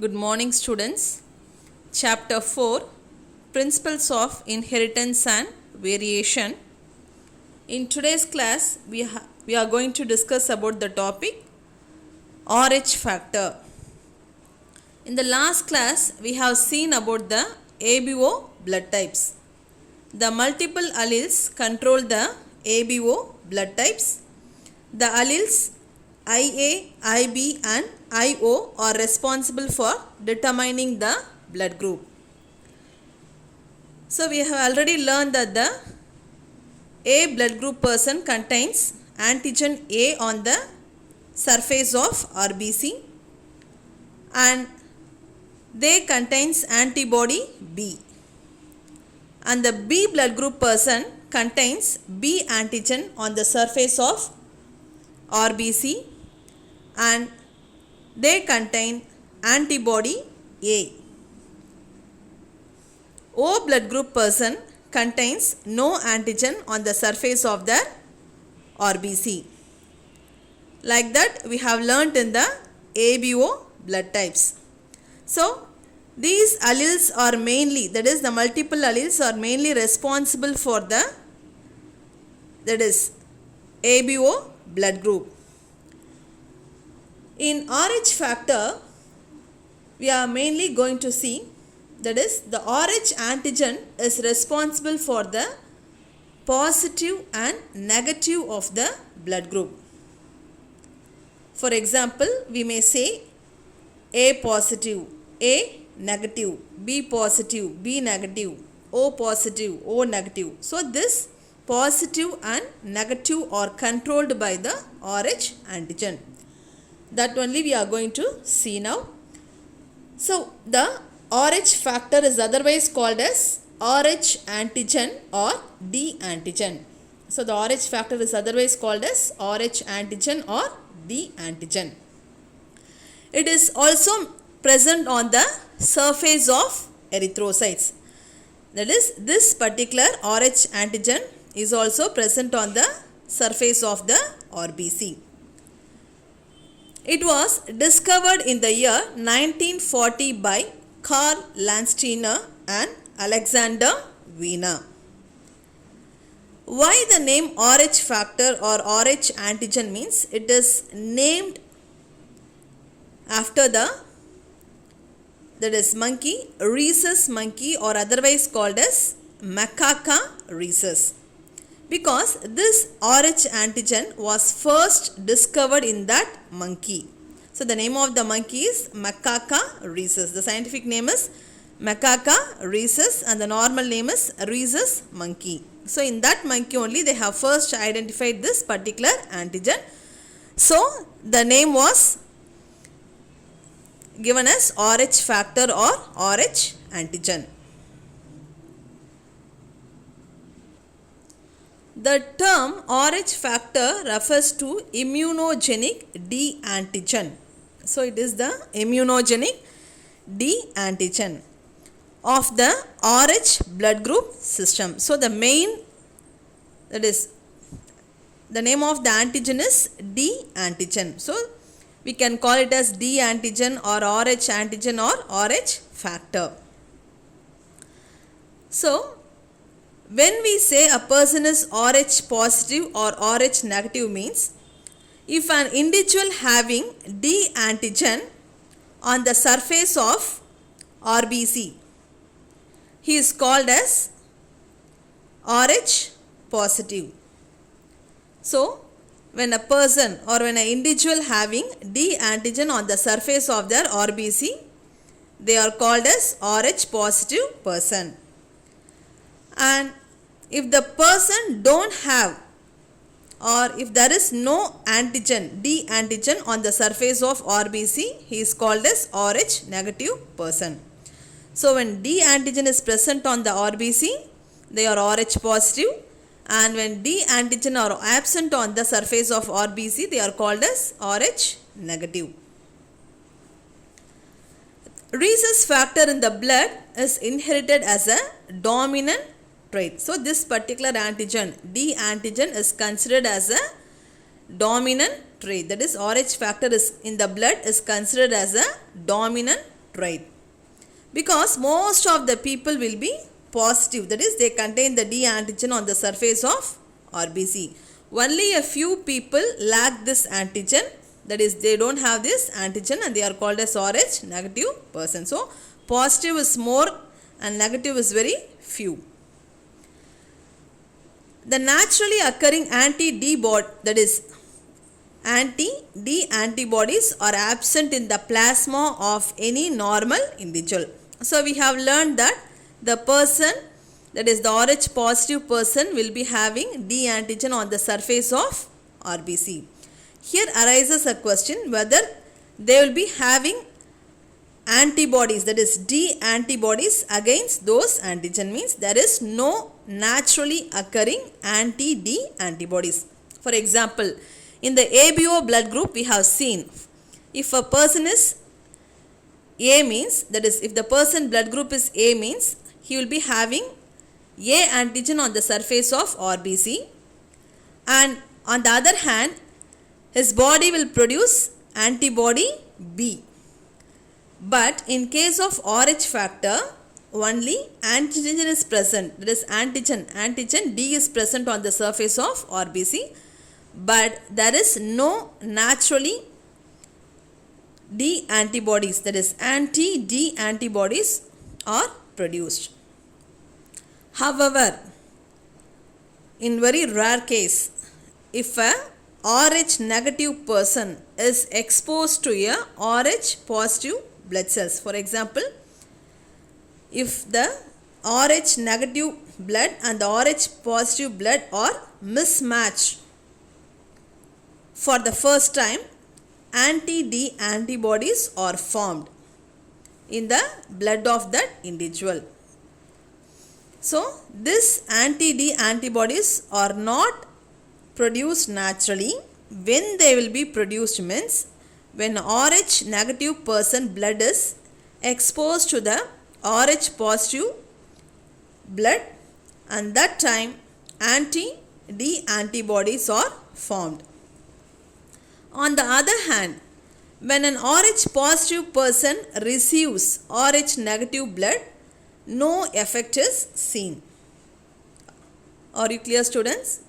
Good morning, students. Chapter 4 Principles of Inheritance and Variation. In today's class, we are going to discuss about the topic RH factor. In the last class, we have seen about the ABO blood types. The multiple alleles control the ABO blood types. The alleles IA, IB and IO are responsible for determining the blood group. So we have already learned that the A blood group person contains antigen A on the surface of RBC and they contains antibody B. And the B blood group person contains B antigen on the surface of RBC and they contain antibody A. O blood group person contains no antigen on the surface of their RBC. Like that we have learnt in the ABO blood types. So these alleles are mainly, that is the multiple alleles are mainly responsible for the, that is ABO blood group. In RH factor, we are mainly going to see, that is the RH antigen is responsible for the positive and negative of the blood group. For example, we may say A positive, A negative, B positive, B negative, O positive, O negative. So this positive and negative are controlled by the RH antigen. That only we are going to see now. So the RH factor is otherwise called as RH antigen or D antigen. So the RH factor is otherwise called as RH antigen or D antigen. It is also present on the surface of erythrocytes. That is, this particular RH antigen is also present on the surface of the RBC. It was discovered in the year 1940 by Karl Landsteiner and Alexander Wiener. Why the name RH factor or RH antigen means it is named after the, that is monkey, rhesus monkey or otherwise called as Macaca rhesus. Because this RH antigen was first discovered in that monkey. So the name of the monkey is Macaca rhesus. The scientific name is Macaca rhesus and the normal name is rhesus monkey. So in that monkey only they have first identified this particular antigen. So the name was given as RH factor or RH antigen. The term RH factor refers to immunogenic D antigen. So it is the immunogenic D antigen of the RH blood group system. So the main, that is the name of the antigen is D antigen. So we can call it as D antigen or RH antigen or RH factor. So when we say a person is RH positive or RH negative means if an individual having D antigen on the surface of RBC, he is called as RH positive. So when a person or when an individual having D antigen on the surface of their RBC, they are called as RH positive person. And if the person don't have or if there is no antigen, D antigen on the surface of RBC, he is called as RH negative person. So when D antigen is present on the RBC, they are RH positive, and when D antigen are absent on the surface of RBC, they are called as RH negative. Rhesus factor in the blood is inherited as a dominant trait. So this particular antigen, D antigen, is considered as a dominant trait. That is, RH factor is in the blood is considered as a dominant trait. Because most of the people will be positive, that is they contain the D antigen on the surface of RBC. Only a few people lack this antigen, that is they don't have this antigen and they are called as Rh negative person. So positive is more and negative is very few. The naturally occurring anti-D antibodies are absent in the plasma of any normal individual. So we have learned that the person, that is the Rh positive person, will be having D antigen on the surface of RBC. Here arises a question whether they will be having antibodies, that is D antibodies against those antigen, means there is no naturally occurring anti-D antibodies. For example, in the ABO blood group we have seen, if a person is A means, that is if the person blood group is A means, he will be having A antigen on the surface of RBC, and on the other hand his body will produce antibody B. But in case of Rh factor, only antigen is present, that is antigen D is present on the surface of RBC, but there is no naturally D antibodies, that is anti-D antibodies are produced. However, in very rare case, if a Rh negative person is exposed to a Rh positive blood cells, for example, if the Rh negative blood and the Rh positive blood are mismatched for the first time, anti-D antibodies are formed in the blood of that individual. So this anti-D antibodies are not produced naturally. When they will be produced means when Rh negative person blood is exposed to the Rh positive blood, and that time anti-D antibodies are formed. On the other hand, when an Rh positive person receives Rh negative blood, no effect is seen. Are you clear, students?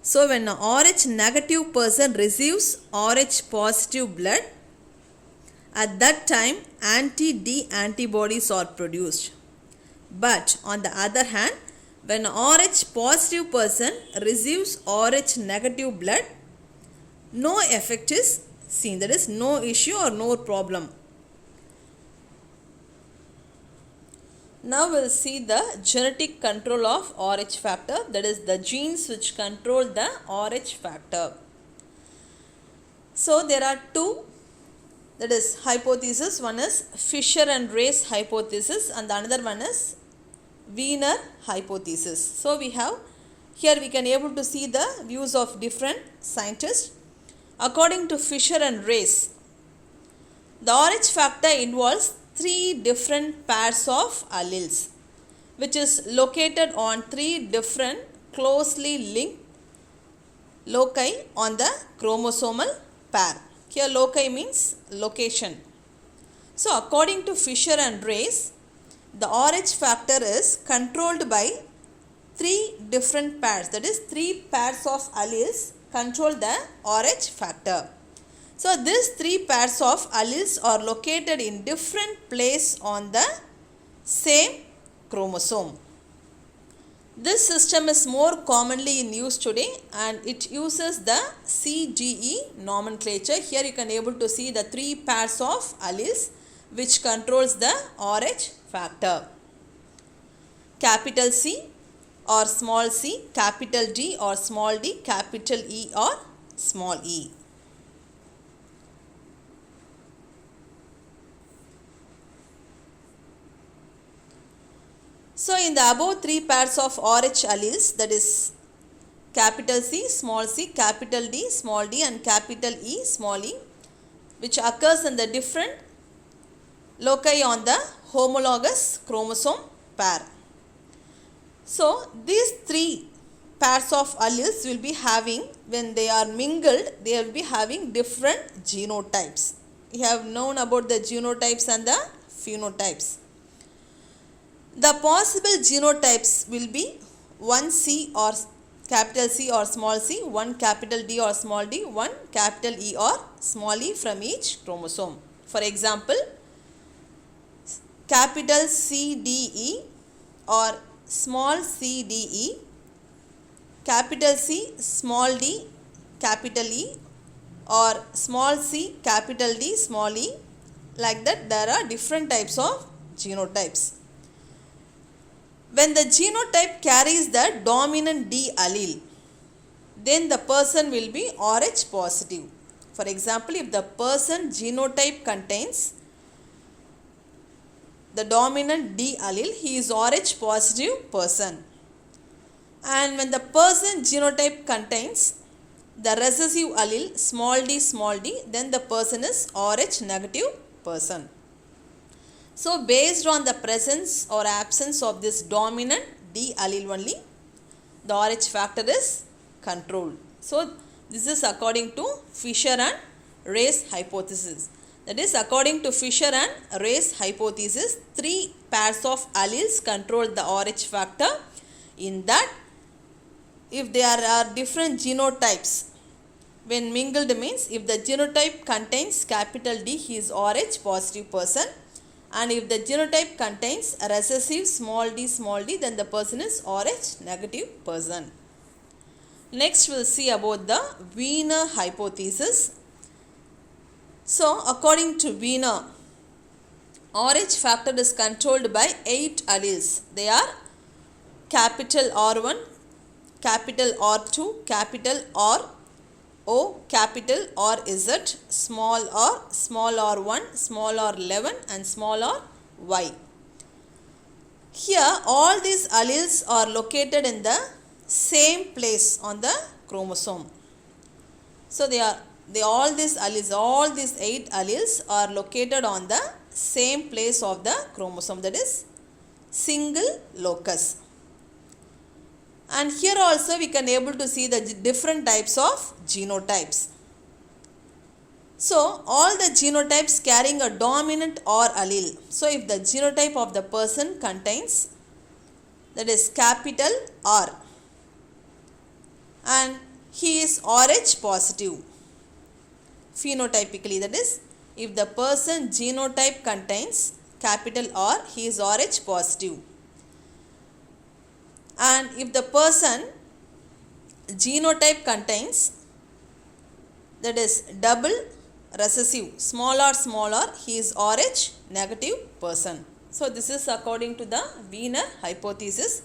So when a Rh negative person receives Rh positive blood, at that time anti-D antibodies are produced. But on the other hand, when Rh positive person receives Rh negative blood, no effect is seen, that is no issue or no problem. Now we will see the genetic control of Rh factor, that is the genes which control the Rh factor. So there are two, that is hypothesis. One is Fisher and Race hypothesis and the another one is Wiener hypothesis. So we have here we can able to see the views of different scientists. According to Fisher and Race, the Rh factor involves 3 different pairs of alleles which is located on 3 different closely linked loci on the chromosomal pair. Here loci means location. So according to Fisher and Race, the Rh factor is controlled by 3 different pairs, that is 3 pairs of alleles control the Rh factor. So these 3 pairs of alleles are located in different places on the same chromosome. This system is more commonly in use today and it uses the CGE nomenclature. Here you can able to see the 3 pairs of alleles which controls the Rh factor. Capital C or small c, capital D or small d, capital E or small e. So in the above 3 pairs of Rh alleles, that is capital C, small c, capital D, small d and capital E, small e, which occurs in the different loci on the homologous chromosome pair. So these 3 pairs of alleles will be having, when they are mingled, they will be having different genotypes. We have known about the genotypes and the phenotypes. The possible genotypes will be 1 C or capital C or small c, 1 capital D or small d, 1 capital E or small e from each chromosome. For example, capital CDE or small cde, capital C small d capital E or small c capital D small e. Like that, there are different types of genotypes. When the genotype carries the dominant D allele, then the person will be Rh positive. For example, if the person genotype contains the dominant D allele, he is Rh positive person. And when the person genotype contains the recessive allele small d, then the person is Rh negative person. So based on the presence or absence of this dominant D allele only, the Rh factor is controlled. So this is according to Fisher and Ray's hypothesis. That is, according to Fisher and Ray's hypothesis, 3 pairs of alleles control the Rh factor. In that, if there are different genotypes, when mingled means if the genotype contains capital D, he is Rh positive person. And if the genotype contains a recessive small d, then the person is Rh negative person. Next, we will see about the Wiener hypothesis. So, according to Wiener, Rh factor is controlled by 8 alleles. They are capital R1, capital R2, capital R O, capital R Z, small r, small r1, small r11 and small r y. Here all these alleles are located in the same place on the chromosome. So all these 8 alleles are located on the same place of the chromosome, that is single locus. And here also we can able to see the different types of genotypes. So all the genotypes carrying a dominant R allele. So if the genotype of the person contains, that is capital R, and he is Rh positive phenotypically, that is, if the person genotype contains capital R, he is Rh positive. And if the person genotype contains, that is double recessive small r, he is Rh negative person. So this is according to the Wiener hypothesis.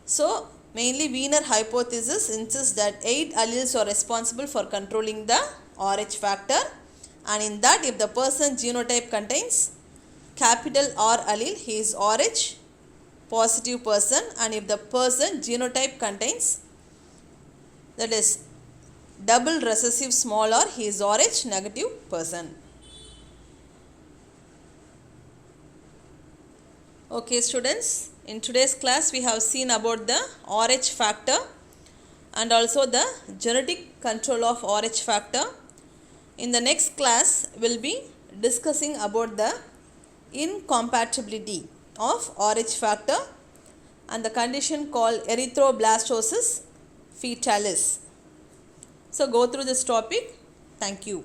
So mainly Wiener hypothesis insists that 8 alleles are responsible for controlling the Rh factor, and in that if the person genotype contains capital R allele, he is Rh positive person, and if the person genotype contains, that is double recessive small r, he is Rh negative person. Okay students, in today's class we have seen about the Rh factor and also the genetic control of Rh factor. In the next class we will be discussing about the incompatibility of Rh factor and the condition called erythroblastosis fetalis. So go through this topic. Thank you.